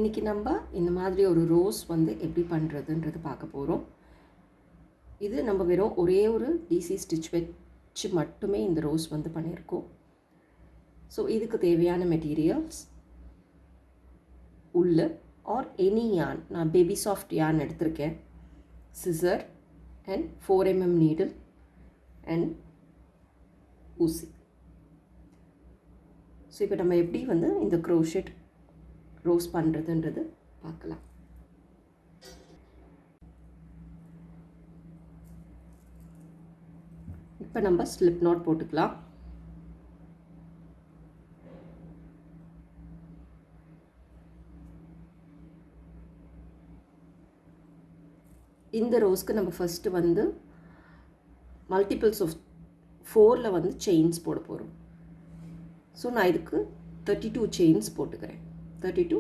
இன்றைக்கி நம்ம இந்த மாதிரி ஒரு ரோஸ் வந்து எப்படி பண்ணுறதுன்றது பார்க்க போகிறோம். இது நம்ம வெறும் ஒரே ஒரு டிசி ஸ்டிச் வச்சு மட்டுமே இந்த ரோஸ் வந்து பண்ணியிருக்கோம். ஸோ இதுக்கு தேவையான மெட்டீரியல்ஸ் உள்ள ஆர் எனி யான், நான் பேபி சாஃப்ட் யான் எடுத்திருக்கேன், scissor and 4mm needle and ஊசி. ஸோ இப்போ நம்ம எப்படி வந்து இந்த க்ரோஷெட் ரோஸ் பண்ணுறதுன்றது பார்க்கலாம். இப்போ நம்ம ஸ்லிப் நாட் போட்டுக்கலாம். இந்த ரோஸ்க்கு நம்ம ஃபஸ்ட்டு வந்து மல்டிபிள்ஸ் ஆஃப் 4ல் வந்து செயின்ஸ் போட போகிறோம். ஸோ நான் இதுக்கு 32 செயின்ஸ் போட்டுக்கிறேன். 32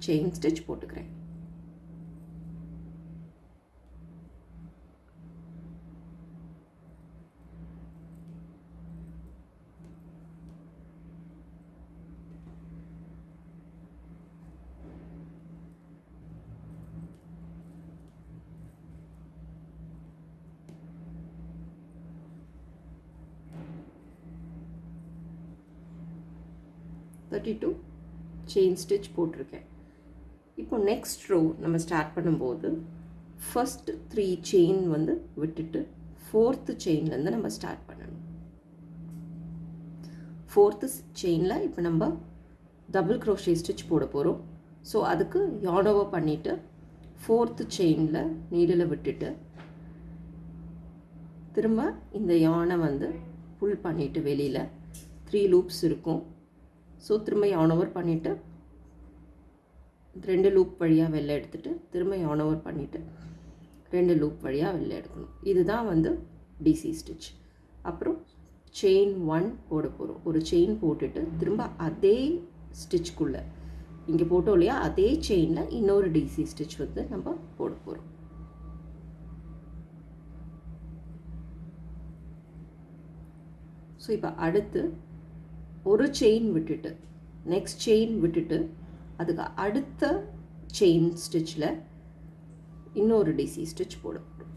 செயின் ஸ்டிச் போட்டுக்கிறேன். செயின் ஸ்டிச் போட்டிருக்கேன். இப்போ நெக்ஸ்ட் ரோ நம்ம ஸ்டார்ட் பண்ணும்போது ஃபர்ஸ்ட் 3 செயின் வந்து விட்டுட்டு 4th செயின்லேருந்து நம்ம ஸ்டார்ட் பண்ணணும். 4th செயினில் இப்போ நம்ம டபுள் க்ரோஷே ஸ்டிச் போட போகிறோம். ஸோ அதுக்கு yarn over பண்ணிவிட்டு 4th செயினில் நீடில் விட்டுட்டு திரும்ப இந்த yarn வந்து புல் பண்ணிவிட்டு வெளியில் 3 லூப்ஸ் இருக்கும். ஸோ திரும்ப yarn over பண்ணிவிட்டு 2 லூப் வழியாக வெளில எடுத்துகிட்டு திரும்ப yarn over பண்ணிவிட்டு 2 லூப் வழியாக வெளில எடுக்கணும். இதுதான் வந்து டிசி ஸ்டிச். அப்புறம் செயின் 1 போட போகிறோம். ஒரு செயின் போட்டுட்டு திரும்ப அதே ஸ்டிச்சுக்குள்ளே இங்கே போட்டோம் இல்லையா, அதே செயினில் இன்னொரு டிசி ஸ்டிச் வந்து நம்ம போட போகிறோம். ஸோ இப்போ அடுத்து ஒரு செயின் விட்டுட்டு நெக்ஸ்ட் செயின் விட்டுட்டு அதுக்கு அடுத்த செயின் ஸ்டிச்சில் இன்னொரு டிசி ஸ்டிச் போட போகிறோம்.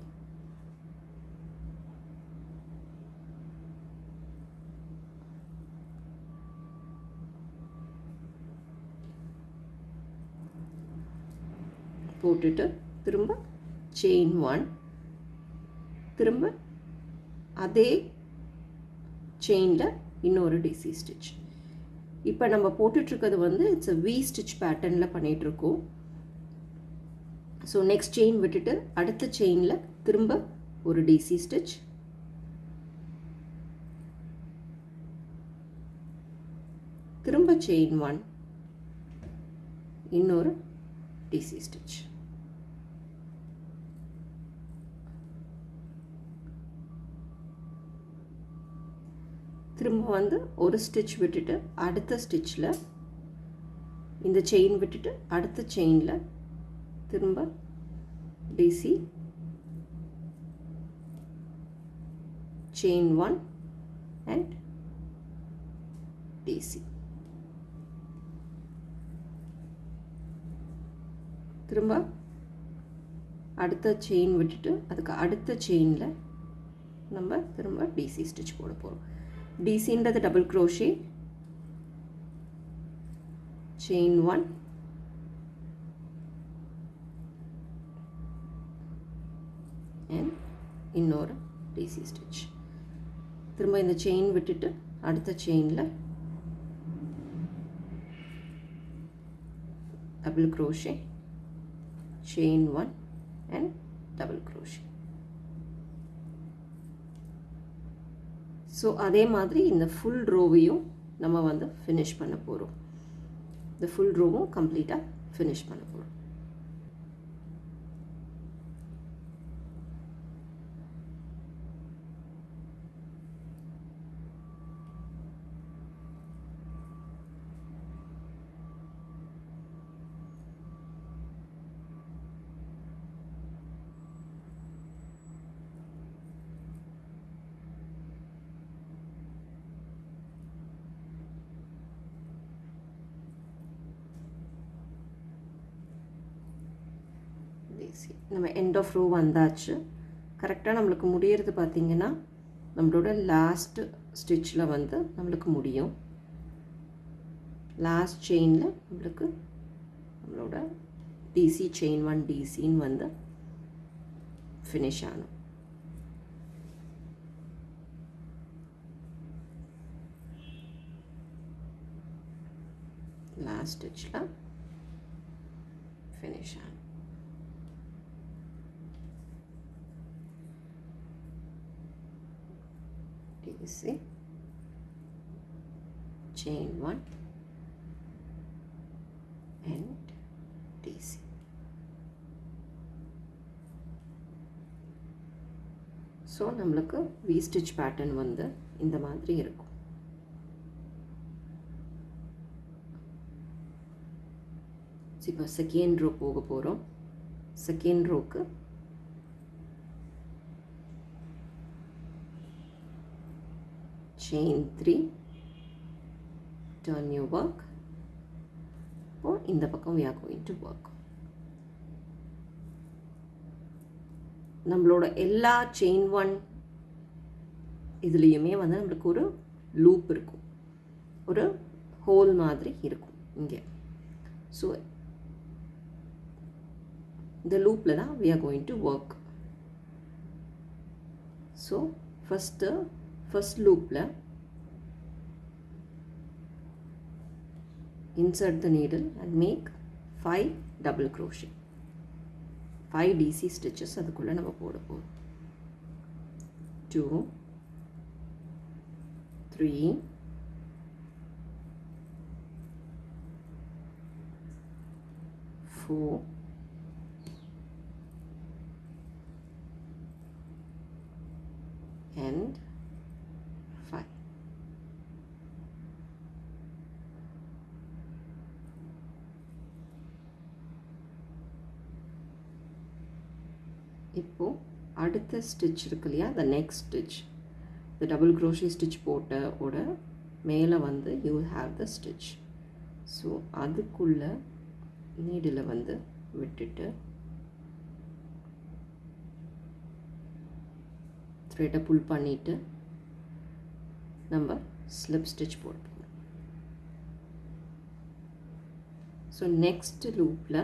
போட்டுட்டு திரும்ப செயின் 1 திரும்ப அதே செயினில் இன்னொரு டிசி ஸ்டிச். இப்போ நம்ம போட்டுட்ருக்கிறது வந்து இட்ஸ் அ வி ஸ்டிச் பேட்டர்னில் பண்ணிகிட்ருக்கோம். ஸோ நெக்ஸ்ட் செயின் விட்டுட்டு அடுத்த செயினில் திரும்ப ஒரு டிசி ஸ்டிச், திரும்ப செயின் 1 இன்னொரு டிசி ஸ்டிச். திரும்ப வந்து ஒரு ஸ்டிச் விட்டுட்டு அடுத்த ஸ்டிச்சில் இந்த செயின் விட்டுட்டு அடுத்த செயினில் திரும்ப டிசி, செயின் 1 அண்ட் டிசி. திரும்ப அடுத்த செயின் விட்டுட்டு அதுக்கு அடுத்த செயினில் நம்ம திரும்ப டிசி ஸ்டிச் போட போகிறோம். டிசின்றது டபுள் க்ரோஷே, செயின் 1 அண்ட் இன்னொரு டிசி ஸ்டிச். திரும்ப இந்த செயின் விட்டுட்டு அடுத்த செயினில் double crochet, chain 1 and double crochet. So அதே மாதிரி இந்த ஃபுல் ரோவையும் நம்ம வந்து ஃபினிஷ் பண்ண போகிறோம். இந்த ஃபுல் ரோவும் கம்ப்ளீட்டாக ஃபினிஷ் பண்ண போகிறோம். நம்ம எண்ட் ஆஃப் ரோ வந்தாச்சு. கரெக்டாக நம்மளுக்கு முடியறது பார்த்திங்கன்னா நம்மளோட லாஸ்ட்டு ஸ்டிச்சில் வந்து நம்மளுக்கு முடியும். லாஸ்ட் செயினில் நம்மளுக்கு நம்மளோட டிசி செயின் 1 டிசின்னு வந்து ஃபினிஷ் ஆகணும். லாஸ்ட் ஸ்டிச்சில் ஃபினிஷ் ஆகணும். DC chain 1 and DC. So நம்மளுக்கு வி ஸ்டிச் பேட்டர்ன் வந்து இந்த மாதிரி இருக்கும். இப்போ செகண்ட் ரோ போக போகிறோம். செகண்ட் ரோக்கு chain 3, turn your work. இப்போ இந்த பக்கம் we are going to work. நம்மளோட எல்லா chain 1 இதுலேயுமே வந்து நம்மளுக்கு ஒரு லூப் இருக்கும், ஒரு ஹோல் மாதிரி இருக்கும் இங்கே. ஸோ இந்த லூப்பில் தான் we are going to work. So first லூப்பில் insert the needle and make 5 double crochet. 5 DC stitches அதுக்குள்ள நம்ம போட போறோம். 2 3 4 and 5. இப்போ அடுத்த ஸ்டிச் இருக்கு இல்லையா, the next stitch, the double crochet stitch போட்ட ஓட மேலே வந்து you have the stitch. So அதுக்குள்ள நீடில் வந்து விட்டுட்டு த்ரெட்டை புல் பண்ணிவிட்டு நம்ம ஸ்லிப் ஸ்டிச் போட்டுருவோம். ஸோ நெக்ஸ்ட் லூப்பில்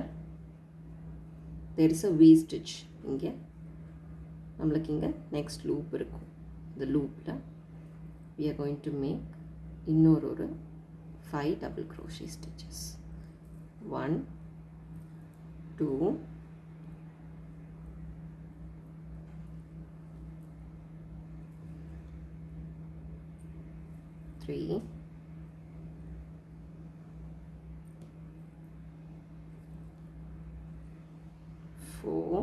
there is a V stitch. இங்கே நம்மளுக்கு இங்கே நெக்ஸ்ட் லூப் இருக்கும். இந்த லூப்பில் we are going to make இன்னொரு 5 double crochet stitches. 1 2 3 4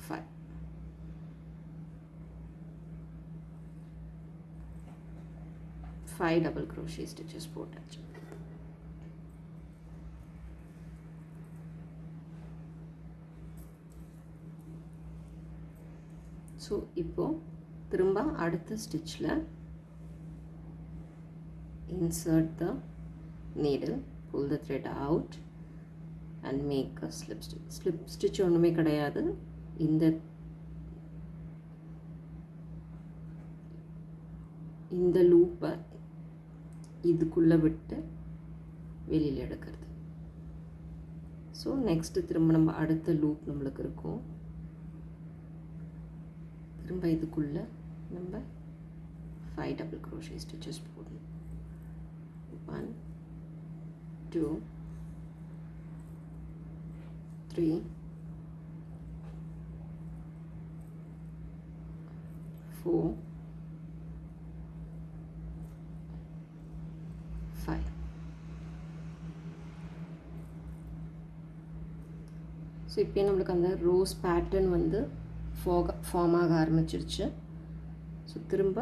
5. Five double crochet stitches போட்டாச்சு. ஸோ இப்போ திரும்ப அடுத்த ஸ்டிச்சில் insert the needle, pull the thread out and make a slip stitch. Slip stitch ஒன்றுமே கிடையாது. இந்த லூப்பை இதுக்குள்ளே விட்டு வெளியில் எடுக்கிறது. ஸோ நெக்ஸ்ட்டு திரும்ப நம்ம அடுத்த லூப் நம்மளுக்கு இருக்கும். திரும்ப இதுக்குள்ளே நம்ம 5 double crochet stitches போடணும். 1 2 3 4 5. ஸோ இப்போ நம்மளுக்கு அந்த ரோஸ் பேட்டர்ன் வந்து ஃபார்ம் ஆக ஆரம்பிச்சிருச்சு. ஸோ திரும்ப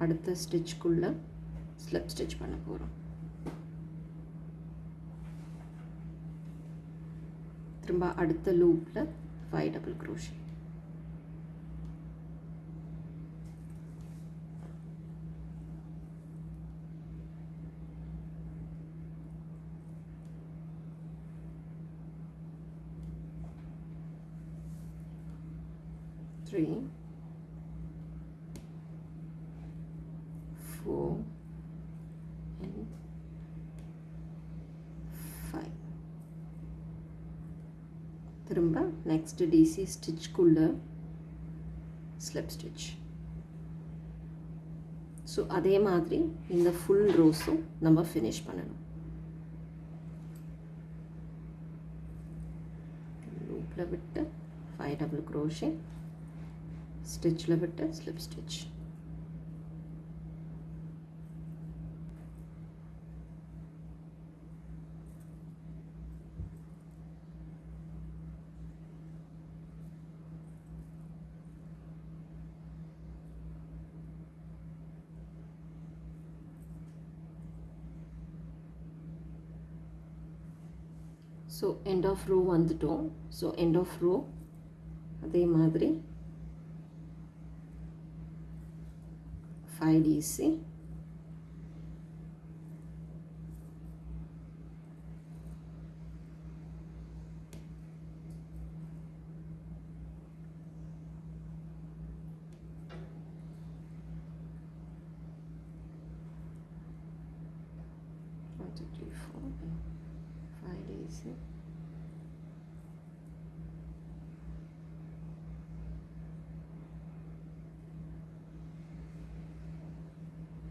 அடுத்த ஸ்டிச்சுக்குள்ளே ஸ்லிப் ஸ்டிச் பண்ண போகிறோம். திரும்ப அடுத்த லூப்பில் 5 double crochet. 3 4 and 5. திரும்ப next DC stitch குள்ள slip stitch. ஸோ அதே மாதிரி இந்த ஃபுல் ரோஸும் நம்ம ஃபினிஷ் பண்ணணும். லூப்பில் விட்டு 5 double crochet, ஸ்டிச்சில் விட்டு slip stitch. So end of row வந்துட்டோம். ஸோ எண்ட் ஆஃப் ரோ அதே மாதிரி 5 DC,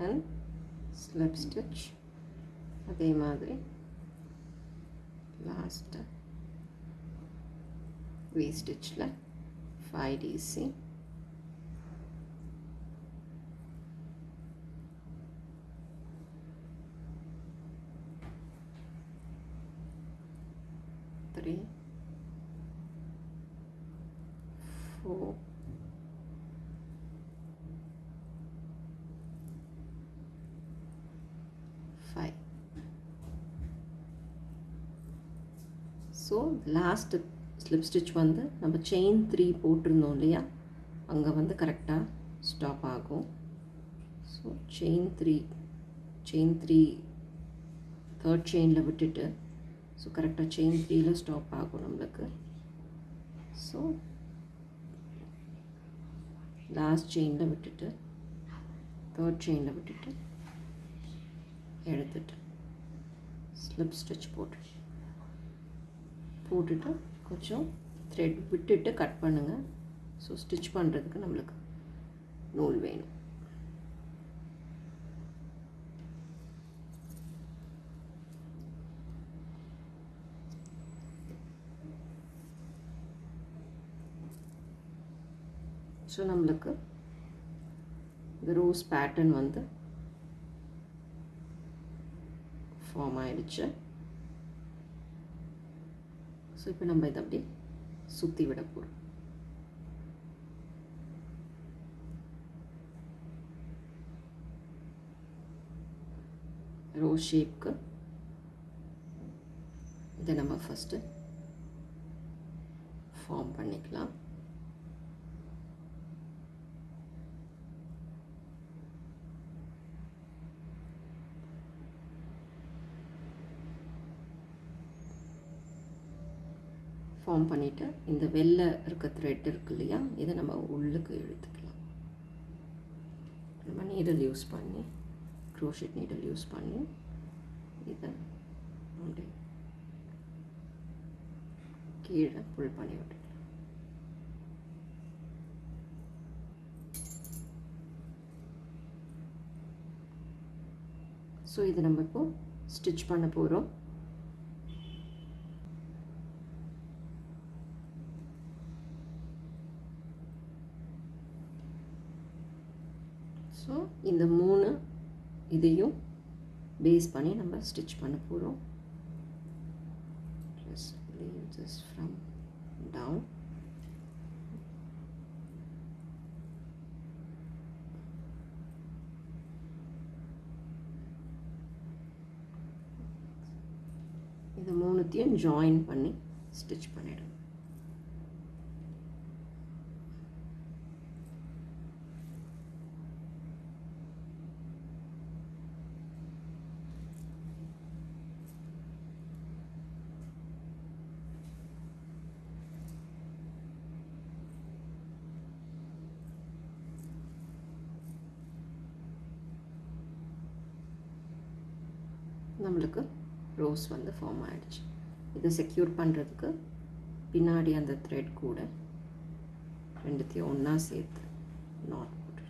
and slip stitch. அதே மாதிரி லாஸ்ட் V stitchல 5 DC, three, 4, 5. So last slip stitch வந்து நம்ம செயின் 3 போட்டிருந்தோம் இல்லையா, அங்கே வந்து கரெக்டாக ஸ்டாப் ஆகும். ஸோ செயின் 3 தேர்ட் செயினில் விட்டுட்டு ஸோ கரெக்டாக செயின் 3ல ஸ்டாப் ஆகும் நம்மளுக்கு. ஸோ லாஸ்ட் செயினில் விட்டுட்டு தேர்ட் செயினில் விட்டுட்டு எடுத்துட்டு ஸ்லிப் ஸ்டிச் போட்டுட்டு கொஞ்சம் த்ரெட் விட்டுட்டு கட் பண்ணுங்கள். ஸோ ஸ்டிச் பண்ணுறதுக்கு நம்மளுக்கு நூல் வேணும். ஸோ நம்மளுக்கு இந்த ரோஸ் பேட்டர்ன் வந்து ஃபார்ம் ஆயிடுச்சு. ஸோ இப்போ நம்ம இதை அப்படி சுற்றி விட போகிறோம். ரோஸ் ஷேப்க்கு இதை நம்ம ஃபஸ்ட்டு ஃபார்ம் பண்ணிக்கலாம். ஃபார்ம் பண்ணிவிட்டு இந்த வெள்ளை இருக்க த்ரெட் இருக்கு இல்லையா, இதை நம்ம உள்ளுக்கு இழுத்துக்கலாம். நம்ம நீடல் யூஸ் பண்ணி க்ரோஷெட் நீடல் யூஸ் பண்ணி இதை அப்படியே கீழே புல் பண்ணி விட்டுக்கலாம். ஸோ இது நம்ம இப்போ ஸ்டிச் பண்ண போகிறோம். ஸோ இந்த 3 இதையும் பேஸ் பண்ணி நம்ம ஸ்டிச் பண்ண போகிறோம். Just leave this from down. இது 3த்தையும் ஜாயின் பண்ணி ஸ்டிச் பண்ணிடுங்க. நம்மளுக்கு ரோஸ் வந்து ஃபார்ம் ஆகிடுச்சு. இதை செக்யூர் பண்ணுறதுக்கு பின்னாடி அந்த த்ரெட் கூட ரெண்டுத்தையும் ஒன்றா சேர்த்து நாட் போட்டு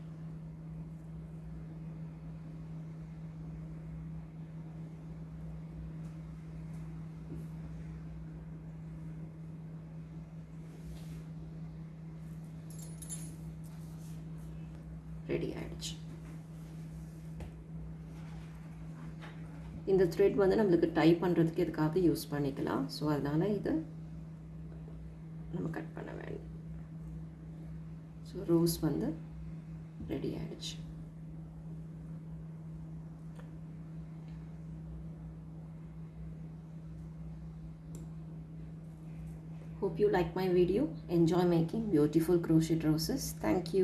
ரெடி ஆகிடுச்சு. இந்த த்ரெட் வந்து நம்மளுக்கு டை பண்ணுறதுக்கு எதுக்காவது யூஸ் பண்ணிக்கலாம். ஸோ அதனால் இதை நம்ம கட் பண்ண வேண்டாம். ஸோ ரோஸ் வந்து ரெடி ஆகிடுச்சு. Hope you like my video. Enjoy making beautiful crochet roses. Thank you.